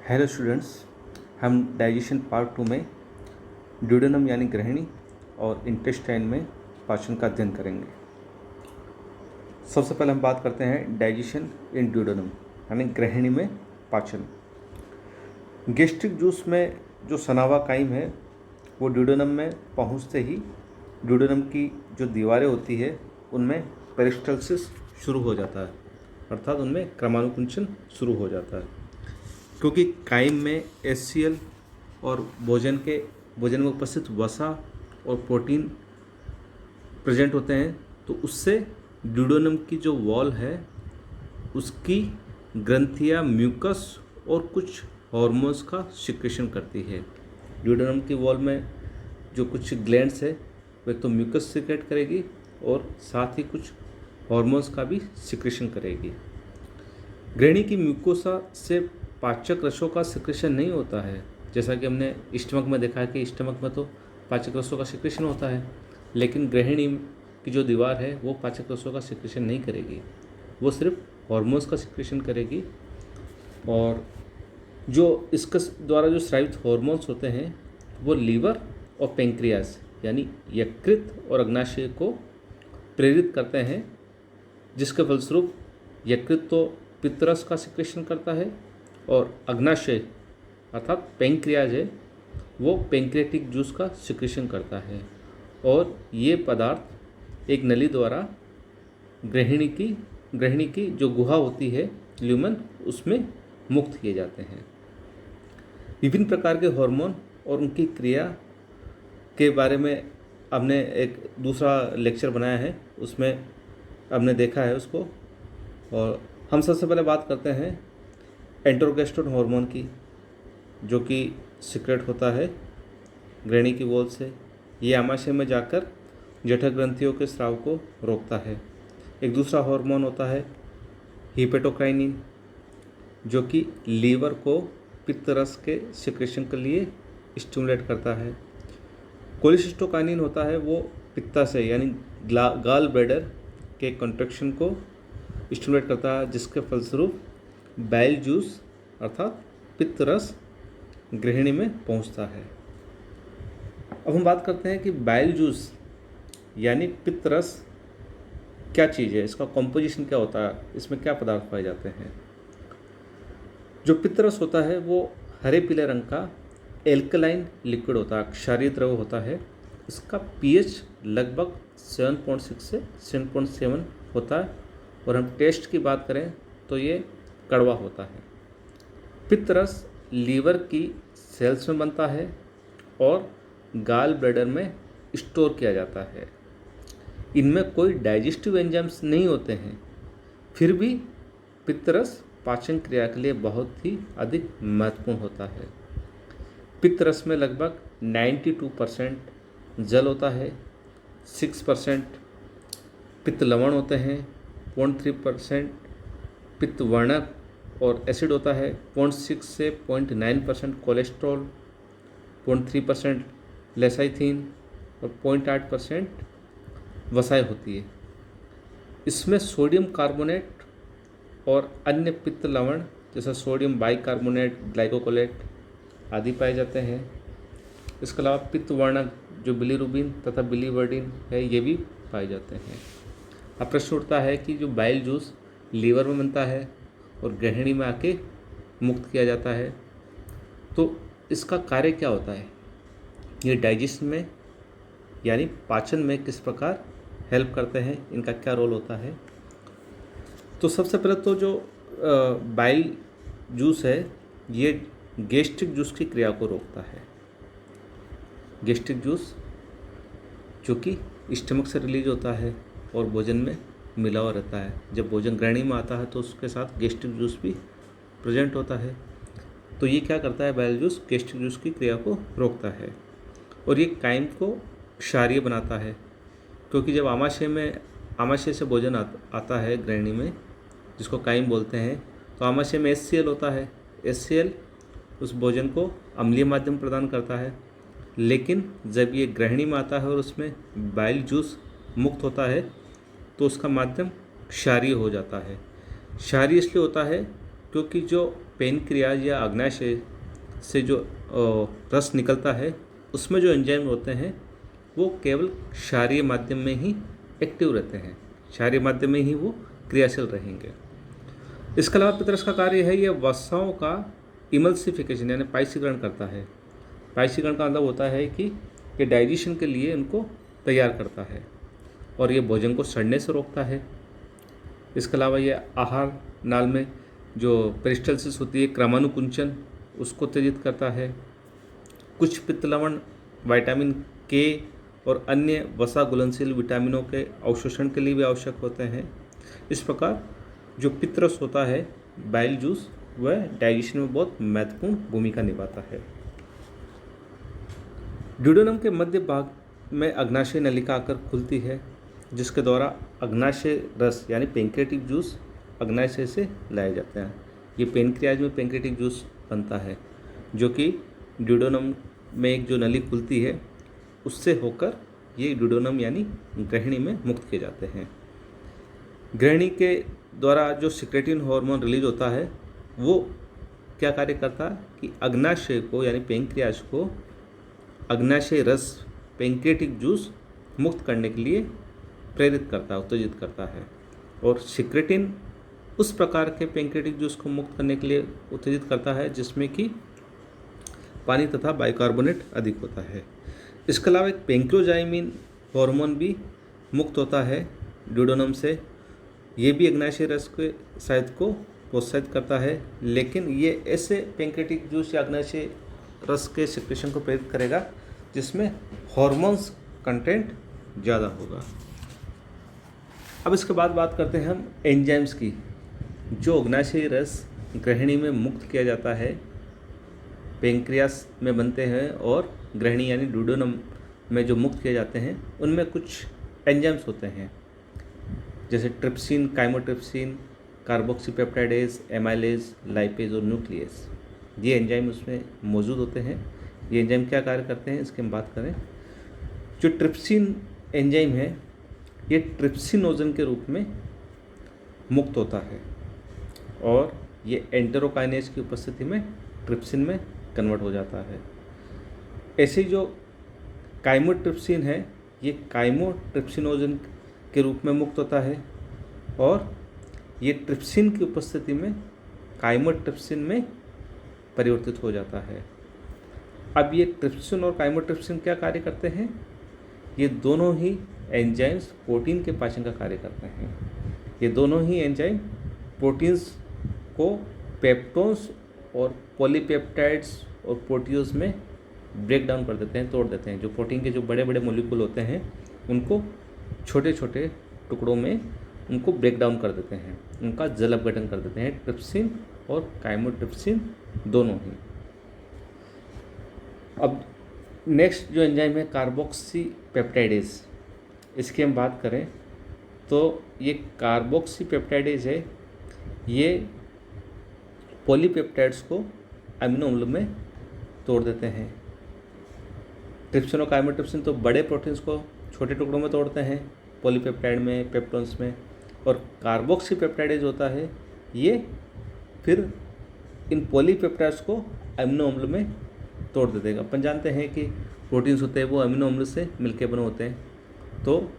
Hello students, हम digestion part 2 में duodenum यानी ग्रहणी और इंटेस्टाइन में पाचन का अध्ययन करेंगे। सबसे पहले हम बात करते हैं डाइजेशन इन ड्यूडेनम यानी ग्रहणी में पाचन। गैस्ट्रिक जूस में जो सनावा काइम है वो ड्यूडेनम में पहुंचते ही ड्यूडेनम की जो दीवारें होती है उनमें पेरिस्टल्सिस शुरू हो जाता है, अर्थात उनमें क्रमानुकुंचन शुरू हो जाता है। क्योंकि काइम में HCl और भोजन में उपस्थित वसा और प्रोटीन प्रेजेंट होते हैं, तो उससे ड्यूडेनम की जो वॉल है उसकी ग्रंथियां म्यूकस और कुछ हार्मोन्स का सिक्रेशन करती है। ड्यूडेनम की वॉल में जो कुछ ग्लैंड्स है वे तो म्यूकस सिक्रेट करेगी और साथ ही कुछ हार्मोन्स का भी सिक्रेशन करेगी। ग्रहणी की म्यूकोसा से पाचक रसों का सिक्रेशन नहीं होता है, जैसा कि हमने स्टमक में देखा है कि स्टमक में तो पाचक रसों का सिक्रेशन होता है, लेकिन ग्रहणी की जो दीवार है वो पाचक रसों का सिक्रेशन नहीं करेगी, वो सिर्फ हार्मोन्स का सिक्रेशन करेगी। और जो इसके द्वारा जो स्रावित हार्मोन्स होते हैं वो लीवर और पेंक्रियाज यानी यकृत और अग्नाशय को प्रेरित करते हैं, जिसके फलस्वरूप यकृत तो पित्तरस का सिक्रेशन करता है और अग्नाशय अर्थात पेंक्रियाज है वो पेंक्रियाटिक जूस का सिक्रेशन करता है, और ये पदार्थ एक नली द्वारा ग्रहणी की जो गुहा होती है ल्यूमन उसमें मुक्त किए जाते हैं। विभिन्न प्रकार के हार्मोन और उनकी क्रिया के बारे में हमने एक दूसरा लेक्चर बनाया है, उसमें हमने देखा है उसको। और हम सबसे पहले बात करते हैं एंटेरोगेस्ट्रोन हार्मोन की, जो कि सिक्रेट होता है ग्रहणी की वॉल से। ये आमाशय में जाकर जठर ग्रंथियों के स्राव को रोकता है। एक दूसरा हार्मोन होता है हिपेटोकाइनिन, जो कि लीवर को पित्त रस के सिक्रेशन के लिए स्टिमुलेट करता है। कोलिसिस्टोकाइनिन होता है वो पित्ताशय यानी गाल ब्लैडर के कंट्रैक्शन को स्टिमुलेट करता है, जिसके फलस्वरूप बाइल जूस अर्थात पित्त रस ग्रहणी में पहुंचता है। अब हम बात करते हैं कि बाइल जूस यानी पित्त रस क्या चीज़ है, इसका कॉम्पोजिशन क्या होता है, इसमें क्या पदार्थ पाए जाते हैं। जो पित्त रस होता है वो हरे पीले रंग का एल्कलाइन लिक्विड होता है, क्षारीय द्रव होता है। इसका pH लगभग 7.6 से 7.7 होता है, और हम टेस्ट की बात करें तो ये कड़वा होता है। पित्त रस लीवर की सेल्स में बनता है और गाल ब्लैडर में स्टोर किया जाता है। इनमें कोई डाइजेस्टिव एंजाइम्स नहीं होते हैं, फिर भी पित्त रस पाचन क्रिया के लिए बहुत ही अधिक महत्वपूर्ण होता है। पित्त रस में लगभग 92% जल होता है, 6% पित्त लवण होते हैं, 0.3% पित्त वर्णक और एसिड होता है, 0.6 से 0.9% कोलेस्ट्रॉल, 0.3% लेसाइथिन और 0.8% वसाएं होती है। इसमें सोडियम कार्बोनेट और अन्य पित्त लवण जैसा सोडियम बाइकार्बोनेट, ग्लाइकोलेट आदि पाए जाते हैं। इसके अलावा पित्त वर्णक जो बिलीरुबिन तथा बिलीवर्डिन है ये भी पाए जाते हैं। अब प्रश्न उठता है कि जो बाइल जूस लीवर में बनता है और ग्रहणी में आके मुक्त किया जाता है, तो इसका कार्य क्या होता है, ये डाइजेशन में यानी पाचन में किस प्रकार हेल्प करते हैं, इनका क्या रोल होता है। तो सबसे पहले तो जो बाइल जूस है ये गैस्ट्रिक जूस की क्रिया को रोकता है। गैस्ट्रिक जूस जो कि स्टमक से रिलीज होता है और भोजन में मिला हुआ रहता है। जब भोजन ग्रहणी में आता है तो उसके साथ गैस्ट्रिक जूस भी प्रेजेंट होता है। तो ये क्या करता है, बाइल जूस गैस्ट्रिक जूस की क्रिया को रोकता है और ये काइम को क्षारीय बनाता है। क्योंकि जब आमाशय से भोजन आता है ग्रहणी में, जिसको काइम बोलते हैं, तो आमाशय में HCl होता है। HCl उस भोजन को अम्लीय माध्यम प्रदान करता है, लेकिन जब ये ग्रहणी में आता है और उसमें बाइल जूस मुक्त होता है तो उसका माध्यम क्षारीय हो जाता है। क्षारीय इसलिए होता है क्योंकि जो पेनक्रियाज या अग्नाशय से जो रस निकलता है उसमें जो एंजाइम होते हैं वो केवल क्षारीय माध्यम में ही एक्टिव रहते हैं, क्षारीय माध्यम में ही वो क्रियाशील रहेंगे। इसके अलावा पितरस का कार्य है, ये वसाओं का इमल्सिफिकेशन यानी पाइसीकरण करता है। पाइसीकरण का मतलब होता है कि ये डाइजेशन के लिए उनको तैयार करता है और ये भोजन को सड़ने से रोकता है। इसके अलावा ये आहार नाल में जो पेरिस्टल्सिस होती है, क्रमानुकुंचन, उसको उत्तेजित करता है। कुछ पित्त लवण विटामिन के और अन्य वसा घुलनशील विटामिनों के अवशोषण के लिए भी आवश्यक होते हैं। इस प्रकार जो पित्तरस होता है, बाइल जूस, वह डाइजेशन में बहुत महत्वपूर्ण भूमिका निभाता है। ड्यूडेनम के मध्य भाग में अग्नाशय नलिका आकर खुलती है, जिसके द्वारा अग्नाशय रस यानी पेंक्रियाटिक जूस अग्नाशय से लाए जाते हैं। ये पेनक्रियाज में पेंक्रियाटिक जूस बनता है, जो कि ड्यूडेनम में एक जो नली खुलती है उससे होकर ये ड्यूडेनम यानी ग्रहणी में मुक्त किए जाते हैं। ग्रहणी के द्वारा जो सिक्रेटिन हार्मोन रिलीज होता है वो क्या कार्य करता है कि अग्नाशय को यानी पेंक्रियाज को अग्नाशय रस पेंक्रियाटिक जूस मुक्त करने के लिए प्रेरित करता है, उत्तेजित करता है। और सिक्रेटिन उस प्रकार के पेंक्रियाटिक जूस को मुक्त करने के लिए उत्तेजित करता है जिसमें कि पानी तथा बाइकार्बोनेट अधिक होता है। इसके अलावा एक पेंक्रोजाइमिन हार्मोन भी मुक्त होता है ड्यूडेनम से। ये भी अग्नाशय रस के शायद को प्रोत्साहित करता है, लेकिन ये ऐसे पेंक्रियाटिक जूस या अग्नाशय रस के सिक्रेशन को प्रेरित करेगा जिसमें हार्मोन्स कंटेंट ज़्यादा होगा। अब इसके बाद बात करते हैं हम एंजाइम्स की, जो अग्नाशय रस ग्रहणी में मुक्त किया जाता है, पेंक्रियास में बनते हैं और ग्रहणी यानी ड्यूडेनम में जो मुक्त किए जाते हैं उनमें कुछ एंजाइम्स होते हैं, जैसे trypsin, chymotrypsin, carboxypeptidase, amylase, lipase और न्यूक्लियस। ये एंजाइम उसमें मौजूद होते हैं। ये एंजाइम क्या कार्य करते हैं इसकी हम बात करें। जो ट्रिप्सिन एंजाइम है ये ट्रिप्सिनोजन के रूप में मुक्त होता है और ये एंटेरोकाइनेज की उपस्थिति में ट्रिप्सिन में कन्वर्ट हो जाता है। ऐसे जो काइमोट्रिप्सिन है ये काइमोट्रिप्सिनोजन के रूप में मुक्त होता है और ये ट्रिप्सिन की उपस्थिति में काइमोट्रिप्सिन में परिवर्तित हो जाता है। अब ये ट्रिप्सिन और काइमोट्रिप्सिन क्या कार्य करते हैं? ये दोनों ही एंजाइम्स प्रोटीन के पाचन का कार्य करते हैं। ये दोनों ही एंजाइम प्रोटीन्स को पेप्टोन्स और पॉलीपेप्टाइड्स और प्रोटीओज में ब्रेक डाउन कर देते हैं, तोड़ देते हैं। जो प्रोटीन के जो बड़े बड़े मॉलिक्यूल होते हैं उनको छोटे छोटे टुकड़ों में उनको ब्रेक डाउन कर देते हैं, उनका जल अपघटन कर देते हैं, ट्रिप्सिन और काइमोट्रिप्सिन दोनों ही। अब नेक्स्ट जो एंजाइम है कार्बोक्सी पेप्टाइडेज, इसकी हम बात करें तो ये कार्बोक्सी पेप्टाइडेज है, ये पॉलीपेप्टाइड्स को अमीनो अम्ल में तोड़ देते हैं। ट्रिप्सिन और काइमोट्रिप्सिन तो बड़े प्रोटीन्स को छोटे टुकड़ों में तोड़ते हैं, पॉलीपेप्टाइड में, पेप्टोन्स में, और कार्बोक्सी पेप्टाइडेज होता है ये फिर इन पॉलीपेप्टाइड्स को अमीनो अम्ल में तोड़ देते हैं। अपन जानते हैं कि प्रोटीन्स होते हैं वो अमीनो अम्ल से मिलके बने होते हैं, तो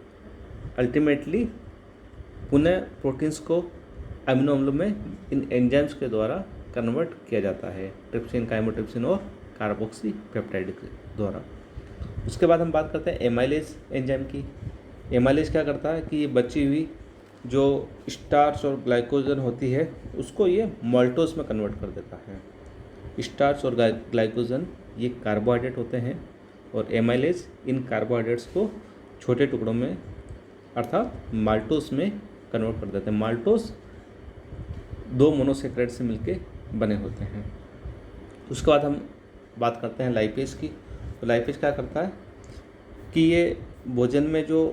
अल्टीमेटली पुनः प्रोटीन्स को अमीनो अम्ल में इन एंजाइम्स के द्वारा कन्वर्ट किया जाता है, ट्रिप्सिन, काइमोट्रिप्सिन और कार्बोक्सी पेप्टाइड के द्वारा। उसके बाद हम बात करते हैं एमाइलेज एंजाइम की। एमाइलेज क्या करता है कि ये बची हुई जो स्टार्च और ग्लाइकोजन होती है उसको ये माल्टोज में कन्वर्ट कर देता है। स्टार्च और ग्लाइकोजन ये कार्बोहाइड्रेट होते हैं और एमाइलेज इन कार्बोहाइड्रेट्स को छोटे टुकड़ों में अर्थात माल्टोज में कन्वर्ट कर देते हैं। माल्टोज दो मोनोसेक्राइड से मिलके बने होते हैं। उसके बाद हम बात करते हैं लाइपेज की। तो लाइपेज क्या करता है कि ये भोजन में जो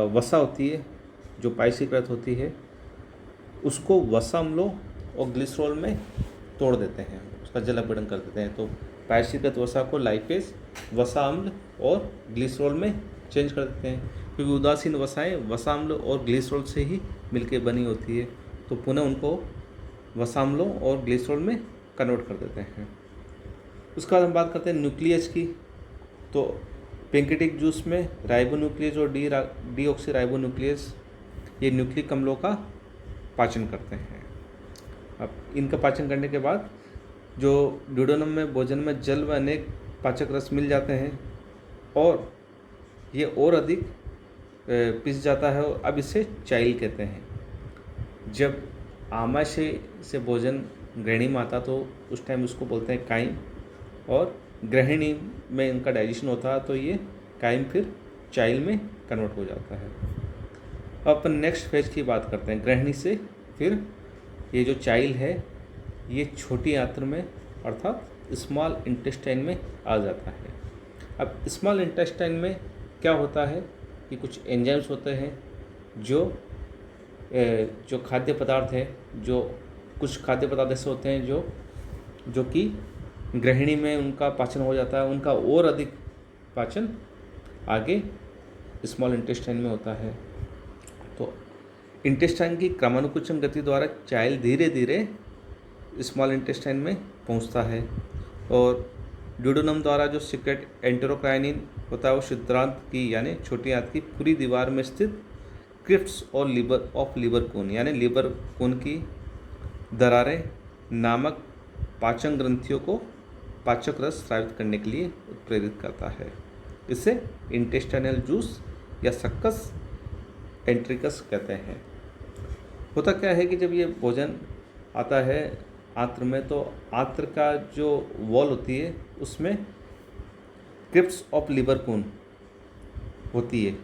वसा होती है, जो पाइसीकृत होती है, उसको वसा अम्लों और ग्लिसरॉल में तोड़ देते हैं, उसका जल अपघटन कर देते हैं। तो पाइसीकृत वसा को लाइपेज वसा अम्ल और ग्लिसरॉल में चेंज कर देते हैं, क्योंकि उदासीन वसाएं वसा अम्ल और ग्लिसरॉल से ही मिलके बनी होती है। तो पुनः उनको वसाम्लों और ग्लिसरॉल में कन्वर्ट कर देते हैं। उसके बाद हम बात करते हैं न्यूक्लियस की। तो पेंक्रियाटिक जूस में राइबोन्यूक्लियस और डीऑक्सी राइबोन्यूक्लियस ये न्यूक्लिक अम्लों का पाचन करते हैं। अब इनका पाचन करने के बाद जो ड्यूडेनम में भोजन में जल व अनेक पाचक रस मिल जाते हैं और ये और अधिक पिस जाता है और अब इसे चाइल कहते हैं। जब आमाशय से भोजन गृहिणी में आता तो उस टाइम उसको बोलते हैं काइम, और गृहिणी में इनका डाइजेशन होता है तो ये काइम फिर चाइल में कन्वर्ट हो जाता है। अब अपन नेक्स्ट फेज की बात करते हैं। गृहिणी से फिर ये जो चाइल है ये छोटी आंत्र में अर्थात स्मॉल इंटेस्टाइन में आ जाता है। अब स्मॉल इंटेस्टाइन में क्या होता है कि कुछ एंजाइम्स होते हैं जो खाद्य पदार्थ है, जो कुछ खाद्य पदार्थ ऐसे होते हैं जो कि गृहिणी में उनका पाचन हो जाता है, उनका और अधिक पाचन आगे स्मॉल इंटेस्टाइन में होता है। तो इंटेस्टाइन की क्रमानुकुचन गति द्वारा चाइल धीरे धीरे स्मॉल इंटेस्टाइन में पहुंचता है और ड्यूडेनम द्वारा जो सीक्रेट एंटेरोक्राइनिन होता है वो छिद्रांत की यानी छोटी आंत की पूरी दीवार में स्थित क्रिप्ट्स और लीवर कोन यानी लीवर कोन की दरारें नामक पाचन ग्रंथियों को पाचक रस स्रावित करने के लिए प्रेरित करता है। इसे इंटेस्टाइनल जूस या सक्कस एंट्रिकस कहते हैं। होता क्या है कि जब ये भोजन आता है आंत्र में तो आंत्र का जो वॉल होती है उसमें क्रिप्ट्स ऑफ लीवर कोन होती है,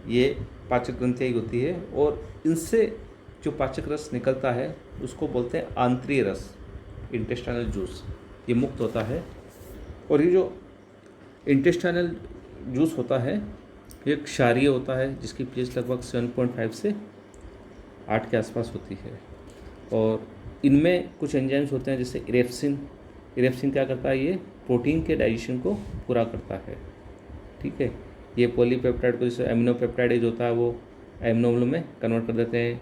ये पाचक ग्रंथियाँ ही होती है और इनसे जो पाचक रस निकलता है उसको बोलते हैं आंत्रीय रस, इंटेस्टाइनल जूस। ये मुक्त होता है और ये जो इंटेस्टाइनल जूस होता है ये क्षारीय होता है जिसकी पीएच लगभग 7.5 से 8 के आसपास होती है और इनमें कुछ एंजाइम्स होते हैं जैसे इरेप्सिन क्या करता है, ये प्रोटीन के डाइजेशन को पूरा करता है। ठीक है, ये पॉलीपेप्टाइड को जैसे एमिनोपेप्टाइडेज होता है वो एमिनो अम्ल में कन्वर्ट कर देते हैं,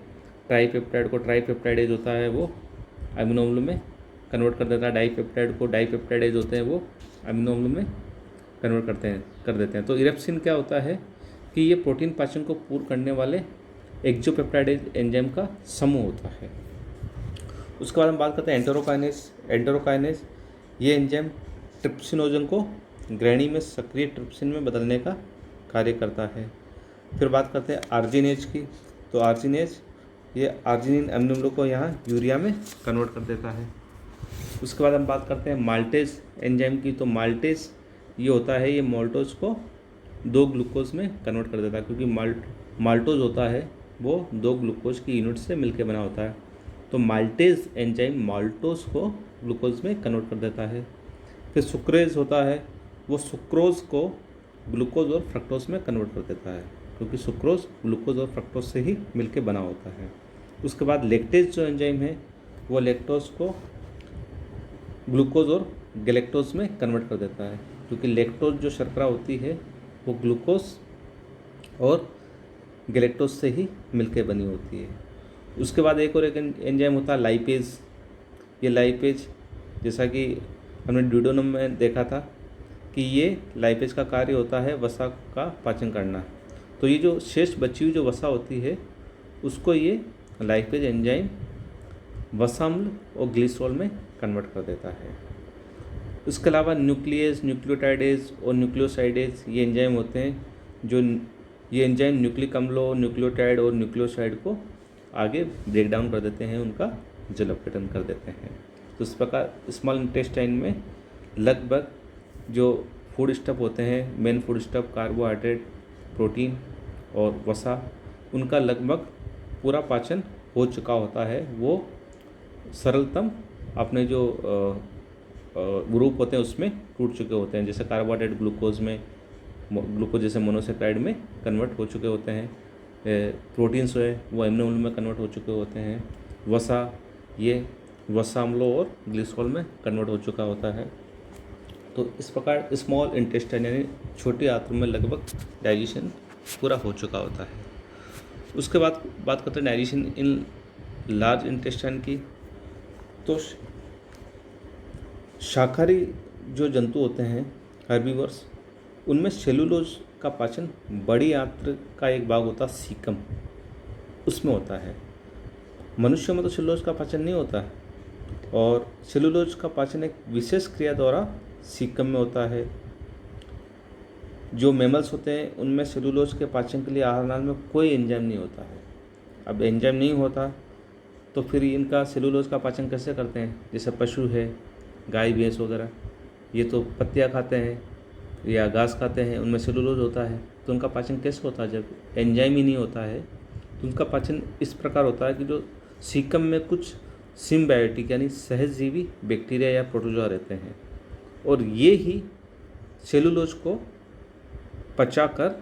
ट्राईपेप्टाइड को ट्राईपेप्टाइडेज होता है वो एमिनो अम्ल में कन्वर्ट कर देता है, डाईपेप्टाइड को डाईपेप्टाइडेज होते हैं वो एमिनो अम्ल में कन्वर्ट कर देते हैं। तो इरेप्सिन क्या होता है कि ये प्रोटीन पाचन को पूर्ण करने वाले एक्सोपेप्टाइडेज एंजाइम का समूह होता है। उसके बाद हम बात करते हैं एंटेरोकाइनेज। ये एंजाइम ट्रिप्सिनोजन को गृहिणी में सक्रिय ट्रिप्सिन में बदलने का कार्य करता है। फिर बात करते हैं आर्जिनेज की। तो आर्जिनेज ये आर्जिनिन अम्ल अम्लों को यहाँ यूरिया में कन्वर्ट कर देता है। उसके बाद हम बात करते हैं माल्टेज एंजाइम की। तो माल्टेज ये होता है, ये माल्टोज को 2 ग्लूकोज में कन्वर्ट कर देता है क्योंकि माल्टोज होता है वो 2 ग्लूकोज की यूनिट से मिलकर बना होता है। तो माल्टेज एंजाइम माल्टोज को ग्लूकोज में कन्वर्ट कर देता है। फिर सुक्रेज होता है, वो सुक्रोज को ग्लूकोज और फ्रक्टोज में कन्वर्ट कर देता है क्योंकि सुक्रोज ग्लूकोज और फ्रक्टोज से ही मिलकर बना होता है। उसके बाद लेक्टेज जो एंजाइम है वो लेक्टोज को ग्लूकोज और गैलेक्टोज में कन्वर्ट कर देता है क्योंकि लेक्टोज जो शर्करा होती है वो ग्लूकोज और गैलेक्टोज से ही मिलकर बनी होती है। उसके बाद एक और एक एंजाइम होता है लाइपेज। ये लाइपेज जैसा कि हमने ड्यूडेनम में देखा था कि ये लाइपेज का कार्य होता है वसा का पाचन करना। तो ये जो शेष बची हुई जो वसा होती है उसको ये लाइपेज एंजाइम वसाम्ल और ग्लिसरॉल में कन्वर्ट कर देता है। इसके अलावा न्यूक्लियस, न्यूक्लियोटाइडेज और न्यूक्लियोसाइडेज ये एंजाइम होते हैं जो ये एंजाइम न्यूक्लिक अम्लों, न्यूक्लियोटाइड और न्यूक्लियोसाइड को आगे ब्रेक डाउन कर देते हैं, उनका जल अपघटन कर देते हैं। तो इस प्रकार स्मॉल इंटेस्टाइन में लगभग जो फूड स्टफ होते हैं, main food stuff carbohydrate, protein और वसा, उनका लगभग पूरा पाचन हो चुका होता है। वो सरलतम अपने जो ग्रुप होते हैं उसमें टूट चुके होते हैं, जैसे कार्बोहाइड्रेट ग्लूकोज जैसे मोनोसेक्राइड में कन्वर्ट हो चुके होते हैं, प्रोटीन्स है वो एमिनो अम्ल में कन्वर्ट हो चुके होते हैं, वसा ये वसा अम्लों और ग्लिसरॉल में कन्वर्ट हो चुका होता है। तो इस प्रकार स्मॉल इंटेस्टाइन यानी छोटी आंत्र में लगभग डाइजेशन पूरा हो चुका होता है। उसके बाद बात करते हैं डाइजेशन इन लार्ज इंटेस्टाइन की। तो शाकाहारी जो जंतु होते हैं हर्बीवर्स, उनमें सेलुलोज का पाचन बड़ी आंत्र का एक भाग होता है सीकम, उसमें होता है। मनुष्य में तो सेलुलोज का पाचन नहीं होता है, और सेलुलोज का पाचन एक विशेष क्रिया द्वारा सीकम में होता है। जो मैमल्स होते हैं उनमें सेलुलोज के पाचन के लिए आहार नाल में कोई एंजाइम नहीं होता है। अब एंजाइम नहीं होता तो फिर इनका सेलुलोज का पाचन कैसे करते हैं? जैसे पशु है, गाय भैंस वगैरह, ये तो पत्तियाँ खाते हैं या घास खाते हैं, उनमें सेलुलोज होता है, तो उनका पाचन कैसे होता है? जब एंजाइम ही नहीं होता है तो उनका पाचन इस प्रकार होता है कि जो सीकम में कुछ सिम्बायोटिक यानी सहजीवी बैक्टीरिया या प्रोटोजोआ रहते हैं, और ये ही सेलुलोज को पचाकर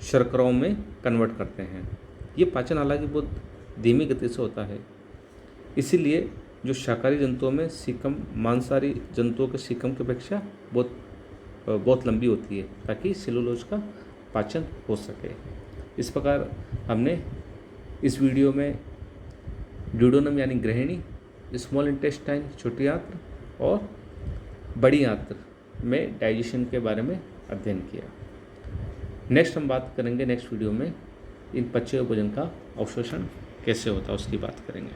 शर्कराओं में कन्वर्ट करते हैं। ये पाचन हालांकि बहुत धीमी गति से होता है, इसीलिए जो शाकाहारी जंतुओं में सीकम मांसाहारी जंतुओं के सीकम की अपेक्षा बहुत लंबी होती है, ताकि सेलुलोज का पाचन हो सके। इस प्रकार हमने इस वीडियो में ड्यूडेनम यानी गृहिणी, स्मॉल इंटेस्टाइन छोटी आंत्र और बड़ी आंत्र में डाइजेशन के बारे में अध्ययन किया। नेक्स्ट हम बात करेंगे नेक्स्ट वीडियो में इन पच्चे भोजन का अवशोषण कैसे होता है, उसकी बात करेंगे।